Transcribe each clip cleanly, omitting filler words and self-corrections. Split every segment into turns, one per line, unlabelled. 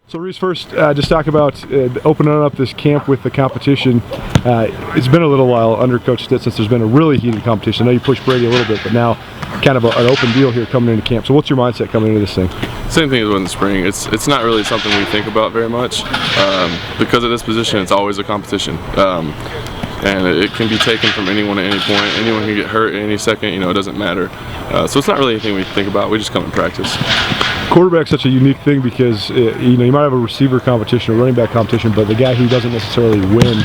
So Reese, first, just talk about opening up this camp with the competition. It's been a little while under Coach Stitt since there's been a really heated competition. I know you pushed Brady a little bit, but now kind of an open deal here coming into camp. So what's your mindset coming into this thing?
Same thing as in the spring. It's not really something we think about very much. Because of this position, it's always a competition. And it can be taken from anyone at any point. Anyone can get hurt at any second, it doesn't matter. So it's not really anything we think about. We just come and practice.
Quarterback's such a unique thing because you might have a receiver competition or running back competition, but the guy who doesn't necessarily win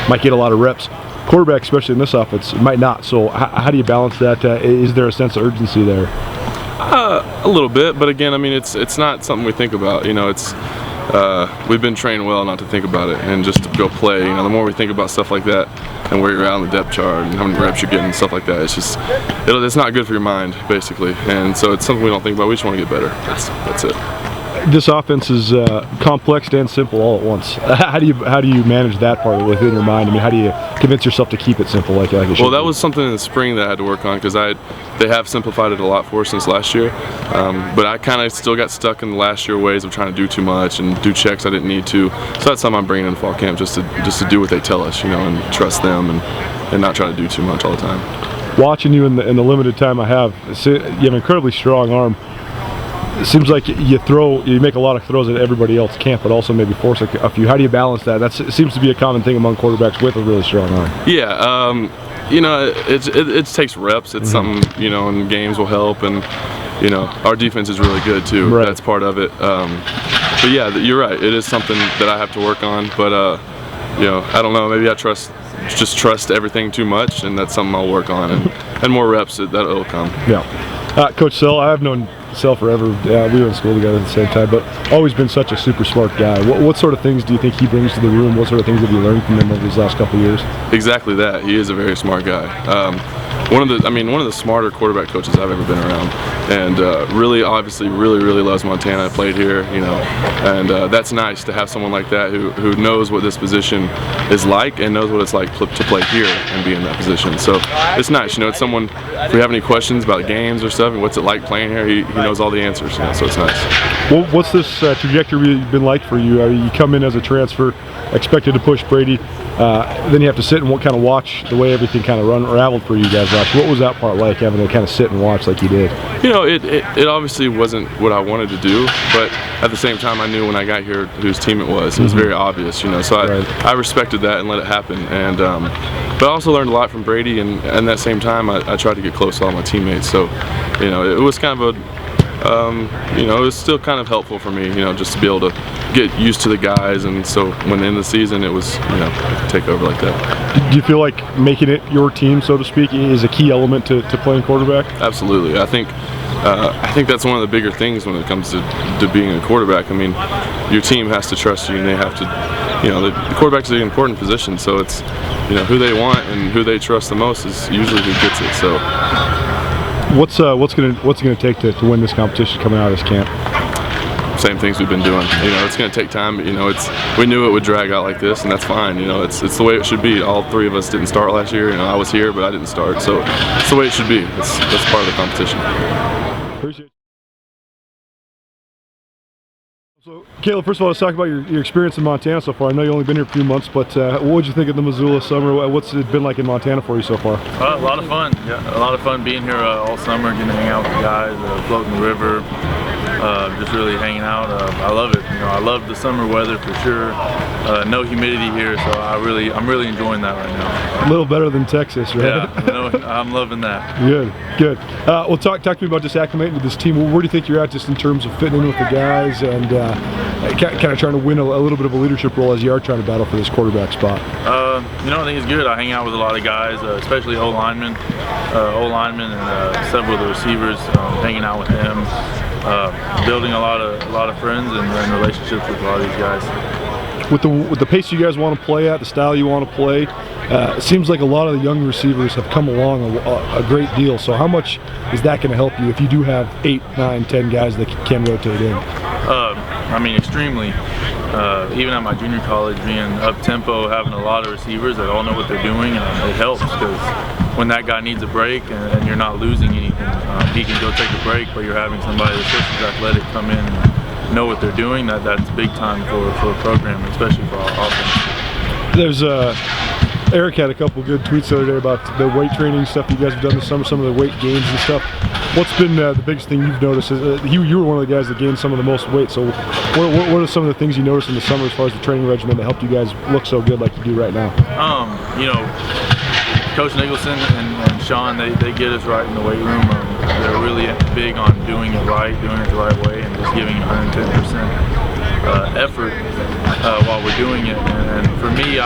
might get a lot of reps. Quarterback, especially in this offense, might not. So how do you balance that? Is there a sense of urgency there?
A little bit, but again, I mean, it's not something we think about. We've been trained well not to think about it and just to go play. The more we think about stuff like that and where you're at on the depth chart and how many reps you're getting and stuff like that, it's not good for your mind, basically. And so it's something we don't think about. We just want to get better. That's it.
This offense is complex and simple all at once. How do you manage that part within your mind? I mean, how do you convince yourself to keep it simple like it should?
Well, that was something in the spring that I had to work on because they have simplified it a lot for us since last year. But I kind of still got stuck in the last year ways of trying to do too much and do checks I didn't need to. So that's something I'm bringing in fall camp just to do what they tell us, and trust them and not try to do too much all the time.
Watching you in the limited time I have, you have an incredibly strong arm. It seems like you make a lot of throws that everybody else can't, but also maybe force a few. How do you balance that? It seems to be a common thing among quarterbacks with a really strong arm.
Yeah, it takes reps. It's something, and games will help, and our defense is really good too.
Right.
That's part of it. But yeah, you're right. It is something that I have to work on. But I don't know. Maybe I just trust everything too much, and that's something I'll work on. And more reps, that'll come.
Yeah. Coach Selle, I've known Selle forever. We were in school together at the same time, but always been such a super smart guy. What sort of things do you think he brings to the room? What sort of things have you learned from him over these last couple of years?
Exactly that. He is a very smart guy. One of the smarter quarterback coaches I've ever been around, and really loves Montana. I played here, and that's nice to have someone like that who knows what this position is like and knows what it's like to play here and be in that position. So it's nice, it's someone. If we have any questions about games or stuff and what's it like playing here, he knows all the answers. So it's nice.
Well, what's this trajectory been like for you? You come in as a transfer, expected to push Brady. Then you have to sit and kind of watch the way everything kind of unraveled for you guys last year. What was that part like, having to kind of sit and watch like you did?
It obviously wasn't what I wanted to do, but at the same time I knew when I got here whose team it was. It was very obvious, so I respected that and let it happen. And but I also learned a lot from Brady, and at that same time I tried to get close to all my teammates. So it was kind of it was still kind of helpful for me, just to be able to get used to the guys, and so when in the season it was, take over like that.
Do you feel like making it your team, so to speak, is a key element to playing quarterback?
Absolutely. I think that's one of the bigger things when it comes to being a quarterback. I mean, your team has to trust you, and they have to, the quarterback's an important position, so it's, who they want and who they trust the most is usually who gets it. So.
What's gonna take to win this competition coming out of this camp?
Same things we've been doing. It's gonna take time. We knew it would drag out like this, and that's fine. It's the way it should be. All three of us didn't start last year. I was here, but I didn't start. So it's the way it should be. That's part of the competition.
Appreciate it. So, Caleb, first of all, let's talk about your experience in Montana so far. I know you've only been here a few months, but what did you think of the Missoula summer? What's it been like in Montana for you so far?
A lot of fun. Yeah, a lot of fun being here all summer, getting to hang out with the guys, floating the river, just really hanging out. I love it. I love the summer weather for sure. No humidity here, so I'm really enjoying that right now.
A little better than Texas, right?
Yeah, I'm loving that.
Good. Well, talk to me about just acclimating to this team. Where do you think you're at just in terms of fitting in with the guys and kind of trying to win a little bit of a leadership role as you are trying to battle for this quarterback spot?
I think it's good. I hang out with a lot of guys, especially O-linemen and several of the receivers. Hanging out with them, building a lot of friends and relationships with a lot of these guys.
With the pace you guys want to play at, the style you want to play, it seems like a lot of the young receivers have come along a great deal. So how much is that going to help you if you do have 8, 9, 10 guys that can rotate in?
Extremely. Even at my junior college, being up-tempo, having a lot of receivers that all know what they're doing, it helps because when that guy needs a break and you're not losing anything, he can go take a break, but you're having somebody that's just as athletic come in and know what they're doing, that's big time for a program, especially for our offense.
There's Eric had a couple good tweets the other day about the weight training stuff you guys have done this summer, some of the weight gains and stuff. What's been the biggest thing you've noticed? You were one of the guys that gained some of the most weight, so what are some of the things you noticed in the summer as far as the training regimen that helped you guys look so good like you do right now?
You know, Coach Nicholson and Sean, they get us right in the weight room. They're really big on doing it right, doing it the right way, and just giving 110% effort while we're doing it. And for me,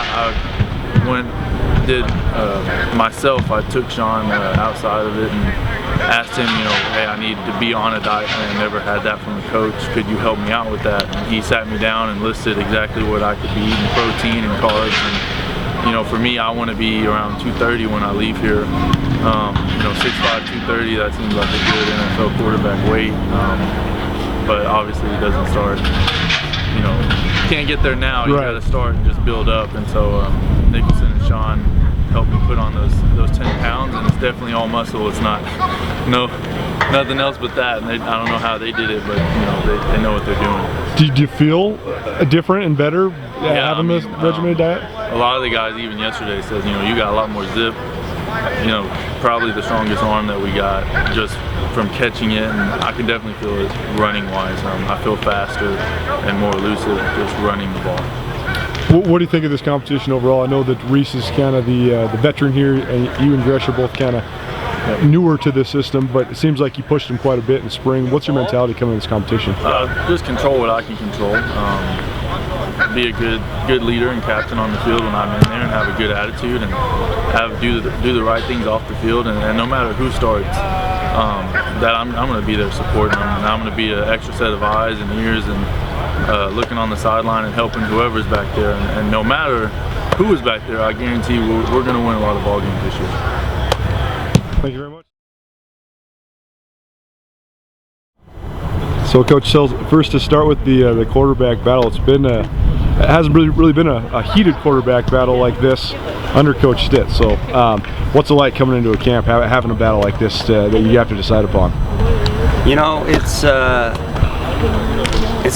myself, I took Sean outside of it and asked him, you know, hey, I need to be on a diet, and I never had that from a coach. Could you help me out with that? And he sat me down and listed exactly what I could be eating, protein and carbs. And, you know, for me, I want to be around 230 when I leave here. You know, 6'5", 230, that seems like a good NFL quarterback weight. But obviously it doesn't start, you know, you can't get there now. You got to start and just build up. And so Nicholson and Sean helped me put on those 10 pounds, and it's definitely all muscle. It's not nothing else but that. And I don't know how they did it, but you know, they know what they're doing.
Do you feel different and better having this regimented diet?
A lot of the guys, even yesterday, said, you know, you got a lot more zip. You know, probably the strongest arm that we got just from catching it, and I can definitely feel it running wise. I feel faster and more elusive just running the ball.
What do you think of this competition overall? I know that Reese is kind of the veteran here, and you and Griz are both kind of newer to this system, but it seems like you pushed him quite a bit in spring. What's your mentality coming into this competition?
Just control what I can control. Be a good leader and captain on the field when I'm in there, and have a good attitude, and do the right things off the field. And no matter who starts, that I'm going to be there supporting them, and I'm going to be an extra set of eyes and ears and looking on the sideline and helping whoever's back there. And no matter who is back there, I guarantee we're going to win a lot of ball games this year.
Thank you very much. So, Coach Selle, first to start with the quarterback battle, it hasn't really been a heated quarterback battle like this under Coach Stitt. So, what's it like coming into a camp having a battle like this that you have to decide upon?
You know, it's a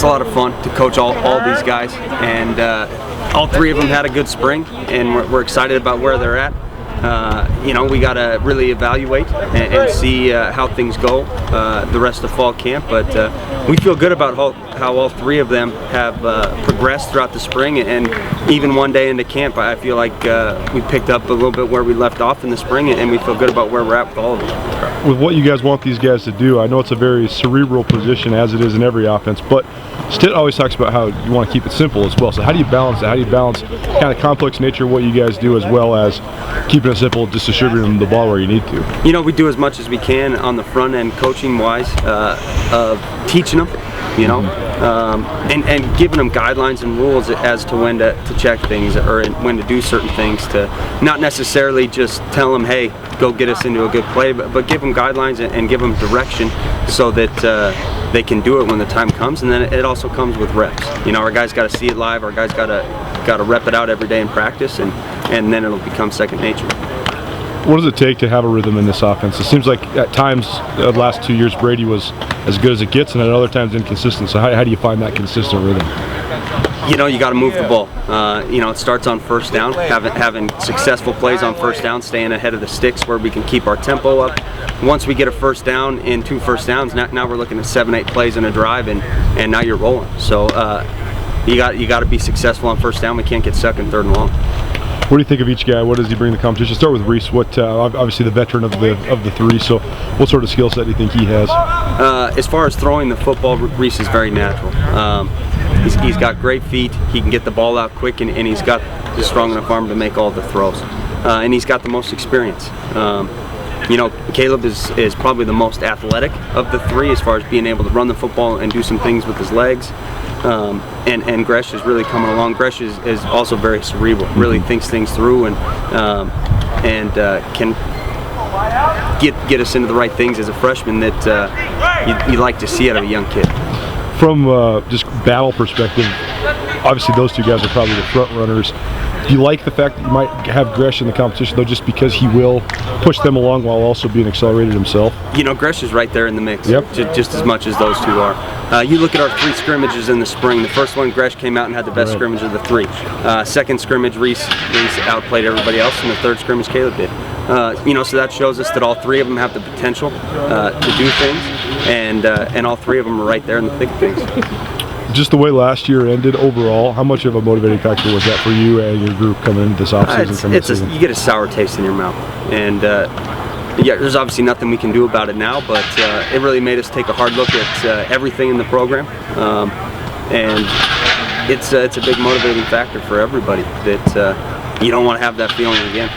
lot of fun to coach all these guys, and all three of them had a good spring, and we're excited about where they're at. You know, we got to really evaluate and see how things go the rest of fall camp, but we feel good about how all three of them have progressed throughout the spring, and even one day into camp I feel like we picked up a little bit where we left off in the spring, and we feel good about where we're at with all of them.
With what you guys want these guys to do, I know it's a very cerebral position, as it is in every offense, but Stitt always talks about how you want to keep it simple as well. So how do you balance that? How do you balance kind of complex nature of what you guys do, as well as keeping it simple, just distributing the ball where you need to?
You know, we do as much as we can on the front end, coaching wise, of teaching them, you know, and giving them guidelines and rules as to when to check things, or when to do certain things, to not necessarily just tell them, hey, go get us into a good play, but give them guidelines and give them direction so that they can do it when the time comes. And then it also comes with reps. You know, our guys got to see it live, our guys got to rep it out every day in practice, and then it'll become second nature.
What does it take to have a rhythm in this offense? It seems like at times the last 2 years Brady was as good as it gets, and at other times inconsistent. So how do you find that consistent rhythm?
You know, you got to move the ball. You know, it starts on first down, having successful plays on first down, staying ahead of the sticks where we can keep our tempo up. Once we get a first down and 2 first downs, now we're looking at 7-8 plays in a drive, and now you're rolling. So you got to be successful on first down. We can't get stuck in third and long.
What do you think of each guy? What does he bring to the competition? Start with Reese. What obviously the veteran of the three. So what sort of skill set do you think he has?
As far as throwing the football, Reese is very natural. He's got great feet. He can get the ball out quick, and he's got a strong enough arm to make all the throws. And he's got the most experience. You know, Caleb is probably the most athletic of the three as far as being able to run the football and do some things with his legs. And Griz is really coming along. Griz is also very cerebral, really thinks things through, and can get us into the right things as a freshman that you like to see out of a young kid.
From just battle perspective, obviously those two guys are probably the front runners. Do you like the fact that you might have Gresh in the competition, though, just because he will push them along while also being accelerated himself?
You know, Gresh is right there in the mix,
yep.
just as much as those two are. You look at our 3 scrimmages in the spring. The first one, Gresh came out and had the best scrimmage of the 3. Second scrimmage, Reese outplayed everybody else, and the third scrimmage, Caleb did. You know, so that shows us that all 3 of them have the potential to do things, and all 3 of them are right there in the thick of things.
Just the way last year ended overall, how much of a motivating factor was that for you and your group coming into this offseason?
You get a sour taste in your mouth, and yeah, there's obviously nothing we can do about it now, but it really made us take a hard look at everything in the program, and it's a big motivating factor for everybody that you don't want to have that feeling again.